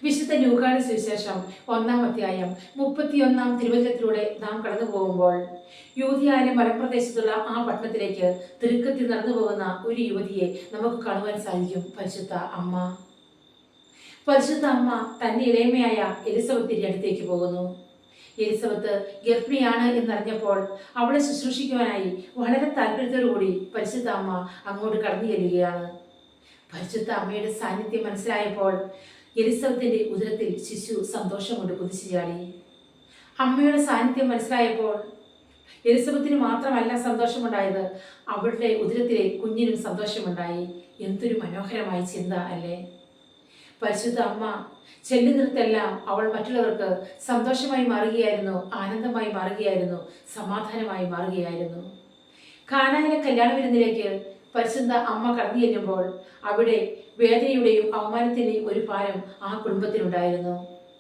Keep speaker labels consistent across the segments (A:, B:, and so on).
A: വിശുദ്ധ ലൂക്കായുടെ സുവിശേഷം 1-ാം അധ്യായം 31-ാം തിരുവചനത്തിലൂടെ നാം കടന്നു പോകുമ്പോൾ യൂദയായിലെ മലമ്പ്രദേശത്തുള്ള ആ പട്ടണത്തിലേക്ക് തിടുക്കത്തിൽ നടന്നു പോകുന്ന ഒരു യുവതിയെ നമുക്ക് കാണുവാൻ സാധിക്കും. പരിശുദ്ധ അമ്മ തന്റെ ഇളയമയായ എലിസബത്തിന്റെ അടുത്തേക്ക് പോകുന്നു. എലിസബത്ത് ഗർഭിണിയാണ് എന്നറിഞ്ഞപ്പോൾ അവളെ ശുശ്രൂഷിക്കുവാനായി വളരെ താല്പര്യത്തോടുകൂടി പരിശുദ്ധ അമ്മ അങ്ങോട്ട് കടന്നു ചെല്ലുകയാണ്. പരിശുദ്ധ അമ്മയുടെ സാന്നിധ്യം മനസ്സിലായപ്പോൾ എലിസബത്തിന്റെ ഉദരത്തിൽ ശിശു സന്തോഷം കൊണ്ട് കുതിച്ചു ചാടി. അമ്മയുടെ സാന്നിധ്യം മനസ്സിലായപ്പോൾ എലിസബത്തിന് മാത്രമല്ല സന്തോഷമുണ്ടായത്, അവളുടെ ഉദരത്തിലെ കുഞ്ഞിനും സന്തോഷമുണ്ടായി. എന്തൊരു മനോഹരമായ ചിന്ത അല്ലേ! പരിശുദ്ധ അമ്മ ചെല്ലുന്നിടത്തെല്ലാം അവൾ മറ്റുള്ളവർക്ക് സന്തോഷമായി മാറുകയായിരുന്നു, ആനന്ദമായി മാറുകയായിരുന്നു, സമാധാനമായി മാറുകയായിരുന്നു. കാനായിലെ കല്യാണ വിരുന്നിലേക്ക് പരിശുദ്ധ അമ്മ കടന്നു ചെല്ലുമ്പോൾ അവിടെ വേദനയുടെയും അവമാനത്തിന്റെയും ഒരു ഭാരം ആ കുടുംബത്തിനുണ്ടായിരുന്നു.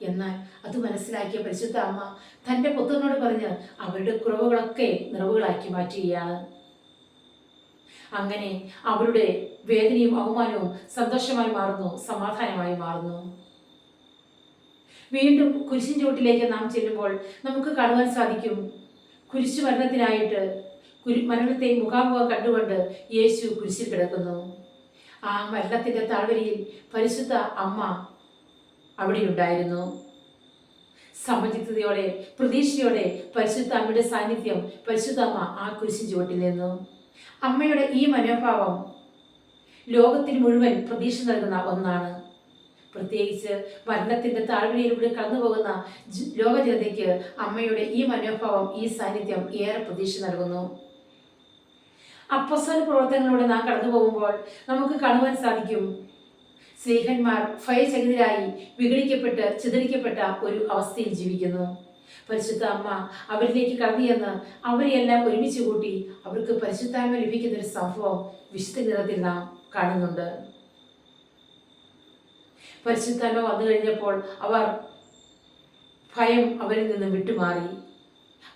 A: എന്നാൽ അത് മനസ്സിലാക്കിയ പരിശുദ്ധ അമ്മ തൻ്റെ പുത്രനോട് പറഞ്ഞ് അവരുടെ കുറവുകളൊക്കെ നിറവുകളാക്കി മാറ്റുകയാണ്. അങ്ങനെ അവരുടെ വേദനയും അവമാനവും സന്തോഷമായി മാറുന്നു, സമാധാനമായി മാറുന്നു. വീണ്ടും കുരിശിൻ ചുവട്ടിലേക്ക് നാം ചെല്ലുമ്പോൾ നമുക്ക് കാണുവാൻ സാധിക്കും, കുരിശു മരണത്തിനായിട്ട് മരണത്തെ മുഖാമുഖം കണ്ടുകൊണ്ട് യേശു കുരിശിൽ കിടക്കുന്നു. ആ മരണത്തിന്റെ താഴ്വരയിൽ പരിശുദ്ധ അമ്മ അവിടെ ഉണ്ടായിരുന്നു. സമചിത്തതയോടെ പ്രതീക്ഷയോടെ പരിശുദ്ധ അമ്മയുടെ സാന്നിധ്യം പരിശുദ്ധ അമ്മ ആ കുരിശിൻ ചുവട്ടിൽ നിന്നു. അമ്മയുടെ ഈ മനോഭാവം ലോകത്തിന് മുഴുവൻ പ്രതീക്ഷ നൽകുന്ന ഒന്നാണ്. പ്രത്യേകിച്ച് മരണത്തിന്റെ താഴ്വരയിലൂടെ കടന്നു പോകുന്ന ലോക ജനതയ്ക്ക് അമ്മയുടെ ഈ മനോഭാവം, ഈ സാന്നിധ്യം ഏറെ പ്രതീക്ഷ നൽകുന്നു. അപ്പോസ്തല പ്രവർത്തനങ്ങളിലൂടെ നാം കടന്നു പോകുമ്പോൾ നമുക്ക് കാണുവാൻ സാധിക്കും, സ്നേഹന്മാർ ഭയചകിതരായി വിഘടിക്കപ്പെട്ട് ചിതറിക്കപ്പെട്ട ഒരു അവസ്ഥയിൽ ജീവിക്കുന്നു. പരിശുദ്ധ അമ്മ അവരിലേക്ക് കടന്നു ചെന്ന് അവരെയെല്ലാം ഒരുമിച്ച് കൂട്ടി അവർക്ക് പരിശുദ്ധാത്മ ലഭിക്കുന്ന ഒരു സംഭവം വിശുദ്ധ ഗ്രന്ഥത്തിൽ നാം കാണുന്നുണ്ട്. പരിശുദ്ധാത്മ വന്നു കഴിഞ്ഞപ്പോൾ അവർ ഭയം അവരിൽ നിന്ന് വിട്ടുമാറി.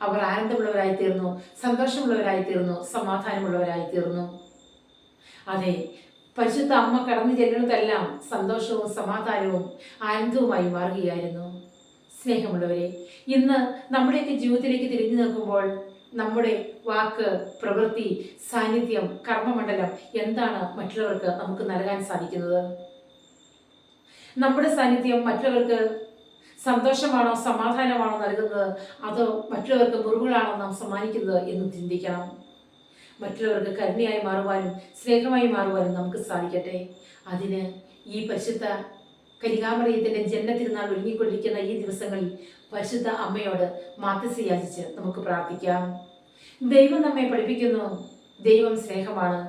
A: അവർ ആനന്ദമുള്ളവരായി തീർന്നു, സന്തോഷമുള്ളവരായി തീർന്നു, സമാധാനമുള്ളവരായി തീർന്നു. അതെ, പരിശുദ്ധ അമ്മ കടന്നു ചെല്ലുന്നതെല്ലാം സന്തോഷവും സമാധാനവും ആനന്ദവുമായി മാറുകയായിരുന്നു. സ്നേഹമുള്ളവരെ, ഇന്ന് നമ്മുടെയൊക്കെ ജീവിതത്തിലേക്ക് തിരിഞ്ഞു നോക്കുമ്പോൾ നമ്മുടെ വാക്ക്, പ്രവൃത്തി, സാന്നിധ്യം, കർമ്മമണ്ഡലം എന്താണ് മറ്റുള്ളവർക്ക് നമുക്ക് നൽകാൻ സാധിക്കുന്നത്? നമ്മുടെ സാന്നിധ്യം മറ്റുള്ളവർക്ക് സന്തോഷമാണോ സമാധാനമാണോ നൽകുന്നത്, അതോ മറ്റുള്ളവർക്ക് മുറിവുകളാണോ നാം സമ്മാനിക്കുന്നത് എന്ന് ചിന്തിക്കണം. മറ്റുള്ളവർക്ക് കരുണയായി മാറുവാനും സ്നേഹമായി മാറുവാനും നമുക്ക് സാധിക്കട്ടെ. അതിന് ഈ പരിശുദ്ധ കന്യകാമറിയത്തിന്റെ ജന്മതിരുനാൾ ഒരുങ്ങിക്കൊണ്ടിരിക്കുന്ന ഈ ദിവസങ്ങളിൽ പരിശുദ്ധ അമ്മയോട് മാധ്യസ്ഥ യാചിച്ച് നമുക്ക് പ്രാർത്ഥിക്കാം. ദൈവം നമ്മെ പഠിപ്പിക്കുന്നു, ദൈവം സ്നേഹമാണ്,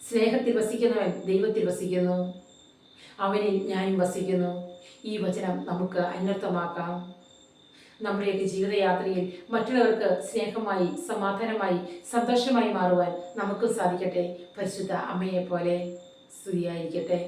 A: സ്നേഹത്തിൽ വസിക്കുന്നവൻ ദൈവത്തിൽ വസിക്കുന്നു, അവനിൽ ഞാനും വസിക്കുന്നു. ഈ വചനം നമുക്ക് അന്വർത്ഥമാക്കാം. നമ്മുടെയൊക്കെ ജീവിതയാത്രയിൽ മറ്റുള്ളവർക്ക് സ്നേഹമായി, സമാധാനമായി, സന്തോഷമായി മാറുവാൻ നമുക്ക് സാധിക്കട്ടെ. പരിശുദ്ധ അമ്മയെ പോലെ സ്തുതിയായിരിക്കട്ടെ.